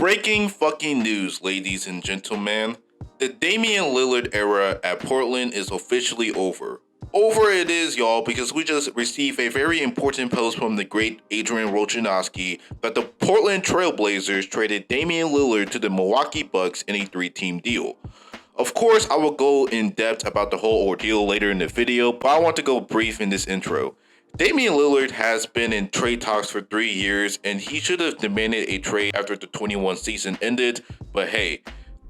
Breaking fucking news, ladies and gentlemen. The Damian Lillard era at Portland is officially over. Over it is, y'all, because we just received a very important post from the great Adrian Wojnarowski that the Portland Trail Blazers traded Damian Lillard to the Milwaukee Bucks in a 3-team deal. Of course, I will go in depth about the whole ordeal later in the video, but I want to go brief in this intro. Damian Lillard has been in trade talks for 3 years, and he should have demanded a trade after the 21 season ended, but hey,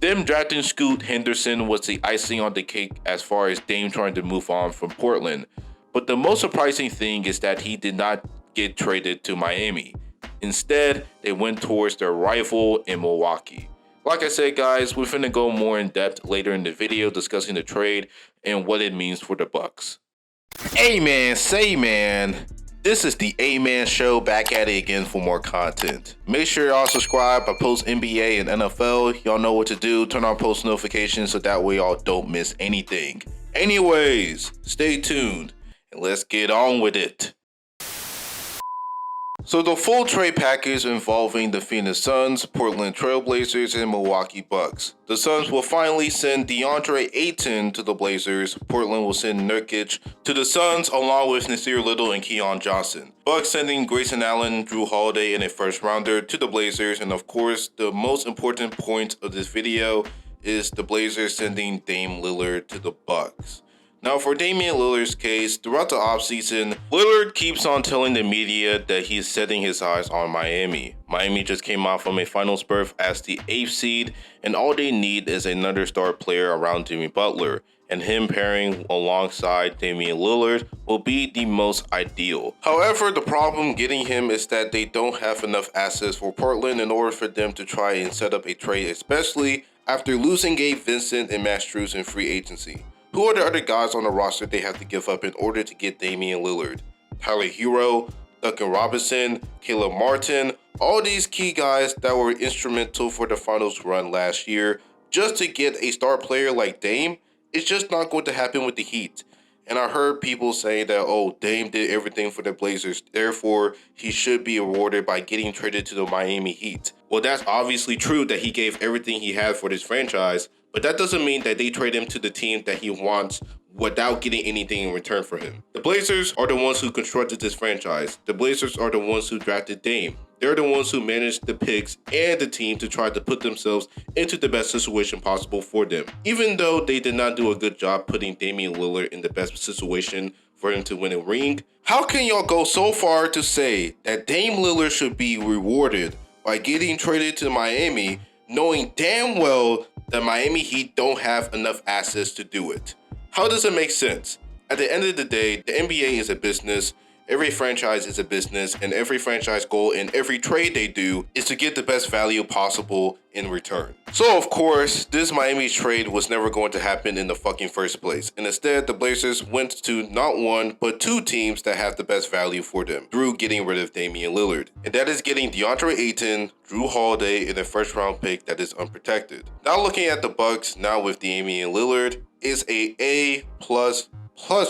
them drafting Scoot Henderson was the icing on the cake as far as Dame trying to move on from Portland. But the most surprising thing is that he did not get traded to Miami. Instead, they went towards their rival in Milwaukee. Like I said, guys, we're finna go more in depth later in the video discussing the trade and what it means for the Bucks. Amen, say man. This is the A-Man Show, back at it again for more content. Make sure y'all subscribe. I post NBA and NFL. Y'all know what to do. Turn on post notifications so that way y'all don't miss anything. Anyways, stay tuned and let's get on with it. So the full trade package involving the Phoenix Suns, Portland Trail Blazers, and Milwaukee Bucks. The Suns will finally send DeAndre Ayton to the Blazers. Portland will send Nurkic to the Suns along with Nasir Little and Keon Johnson. Bucks sending Grayson Allen, Drew Holiday, and a first rounder to the Blazers. And of course, the most important point of this video is the Blazers sending Dame Lillard to the Bucks. Now, for Damian Lillard's case, throughout the offseason, Lillard keeps on telling the media that he's setting his eyes on Miami. Miami just came out from a finals berth as the 8th seed, and all they need is another star player around Jimmy Butler, and him pairing alongside Damian Lillard will be the most ideal. However, the problem getting him is that they don't have enough assets for Portland in order for them to try and set up a trade, especially after losing Gabe Vincent and Max Strus in free agency. Who are the other guys on the roster they have to give up in order to get Damian Lillard? Tyler Hero, Duncan Robinson, Caleb Martin, all these key guys that were instrumental for the finals run last year. Just to get a star player like Dame, it's just not going to happen with the Heat. And I heard people saying that, oh, Dame did everything for the Blazers, therefore he should be awarded by getting traded to the Miami Heat. Well, that's obviously true that he gave everything he had for this franchise, but that doesn't mean that they trade him to the team that he wants without getting anything in return for him. The Blazers are the ones who constructed this franchise. The Blazers are the ones who drafted Dame. They're the ones who managed the picks and the team to try to put themselves into the best situation possible for them. Even though they did not do a good job putting Damian Lillard in the best situation for him to win a ring, how can y'all go so far to say that Dame Lillard should be rewarded by getting traded to Miami, knowing damn well that Miami Heat don't have enough assets to do it? How does it make sense? At the end of the day, the NBA is a business, every franchise is a business, and every franchise goal in every trade they do is to get the best value possible in return. So of course, this Miami trade was never going to happen in the fucking first place. And instead, the Blazers went to not one, but 2 teams that have the best value for them through getting rid of Damian Lillard. And that is getting DeAndre Ayton, Drew Holiday, and a first round pick that is unprotected. Now looking at the Bucks, now with Damian Lillard, is a A++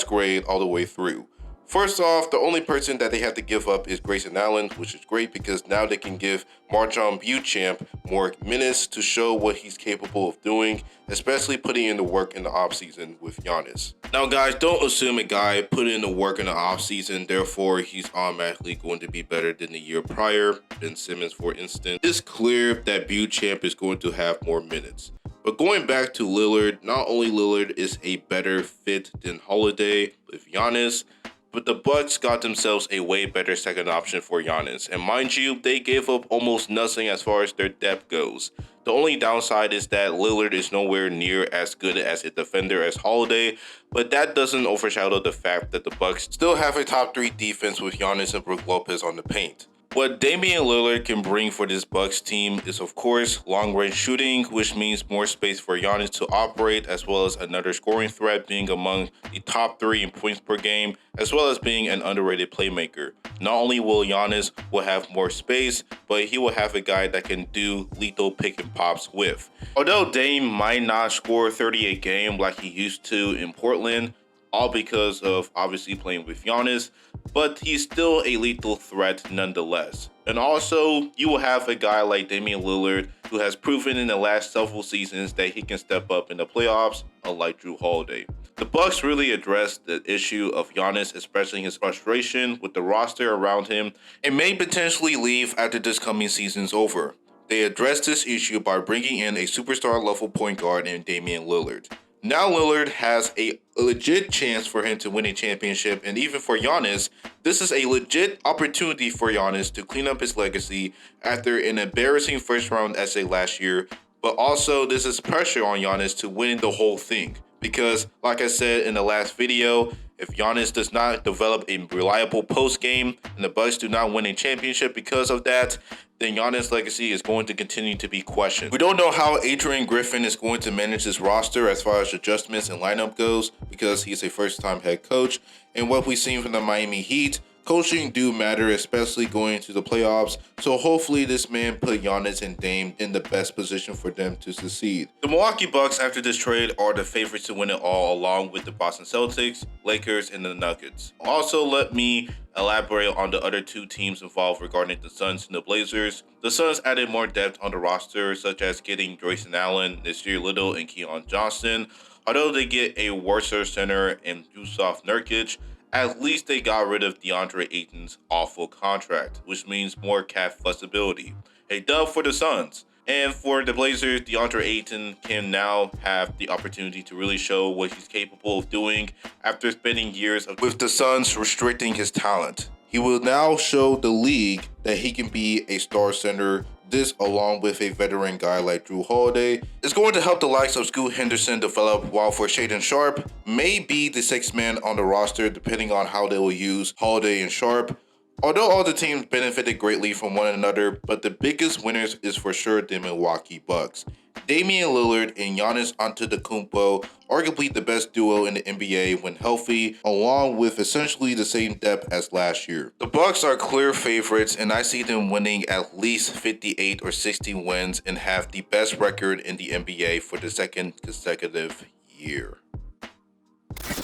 grade all the way through. First off, the only person that they have to give up is Grayson Allen, which is great because now they can give MarJon Beauchamp more minutes to show what he's capable of doing, especially putting in the work in the offseason with Giannis. Now guys, don't assume a guy put in the work in the offseason, therefore he's automatically going to be better than the year prior. Ben Simmons, for instance. It's clear that Beauchamp is going to have more minutes. But going back to Lillard, not only Lillard is a better fit than Holiday with Giannis, but the Bucks got themselves a way better second option for Giannis. And mind you, they gave up almost nothing as far as their depth goes. The only downside is that Lillard is nowhere near as good as a defender as Holiday, but that doesn't overshadow the fact that the Bucks still have a top 3 defense with Giannis and Brook Lopez on the paint. What Damian Lillard can bring for this Bucks team is, of course, long-range shooting, which means more space for Giannis to operate, as well as another scoring threat, being among the top 3 in points per game, as well as being an underrated playmaker. Not only will Giannis have more space, but he will have a guy that can do lethal pick and pops with. Although Dame might not score 30 a game like he used to in Portland, all because of obviously playing with Giannis, but he's still a lethal threat nonetheless. And also, you will have a guy like Damian Lillard who has proven in the last several seasons that he can step up in the playoffs, unlike Drew Holiday. The Bucks really addressed the issue of Giannis expressing his frustration with the roster around him and may potentially leave after this coming season's over. They addressed this issue by bringing in a superstar level point guard in Damian Lillard. Now Lillard has a legit chance for him to win a championship, and even for Giannis, this is a legit opportunity for Giannis to clean up his legacy after an embarrassing first round essay last year, but also this is pressure on Giannis to win the whole thing. Because, like I said in the last video, if Giannis does not develop a reliable post game and the Bucks do not win a championship because of that, then Giannis' legacy is going to continue to be questioned. We don't know how Adrian Griffin is going to manage this roster as far as adjustments and lineup goes because he's a first-time head coach. And what we've seen from the Miami Heat, coaching do matter, especially going into the playoffs. So hopefully this man put Giannis and Dame in the best position for them to succeed. The Milwaukee Bucks after this trade are the favorites to win it all, along with the Boston Celtics, Lakers, and the Nuggets. Also, let me elaborate on the other two teams involved regarding the Suns and the Blazers. The Suns added more depth on the roster, such as getting Grayson Allen, Nasir Little, and Keon Johnson. Although they get a worser center in Yusuf Nurkic, at least they got rid of DeAndre Ayton's awful contract, which means more cap flexibility. A dub for the Suns. And for the Blazers, DeAndre Ayton can now have the opportunity to really show what he's capable of doing after spending years with the Suns restricting his talent. He will now show the league that he can be a star center. This, along with a veteran guy like Drew Holiday, is going to help the likes of Scoot Henderson develop, while for Shaedon Sharpe may be the sixth man on the roster depending on how they will use Holiday and Sharpe. Although all the teams benefited greatly from one another, but the biggest winners is for sure the Milwaukee Bucks. Damian Lillard and Giannis Antetokounmpo, arguably the best duo in the NBA when healthy, along with essentially the same depth as last year. The Bucks are clear favorites, and I see them winning at least 58 or 60 wins and have the best record in the NBA for the second consecutive year.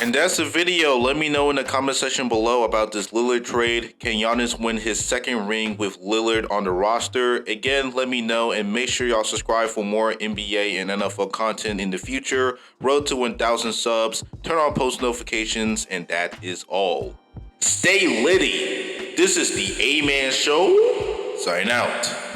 And that's the video. Let me know in the comment section below about this Lillard trade. Can Giannis win his second ring with Lillard on the roster? Again, let me know, and make sure y'all subscribe for more NBA and NFL content in the future. Road to 1,000 subs. Turn on post notifications, and that is all. Stay litty. This is the A-Man Show. Sign out.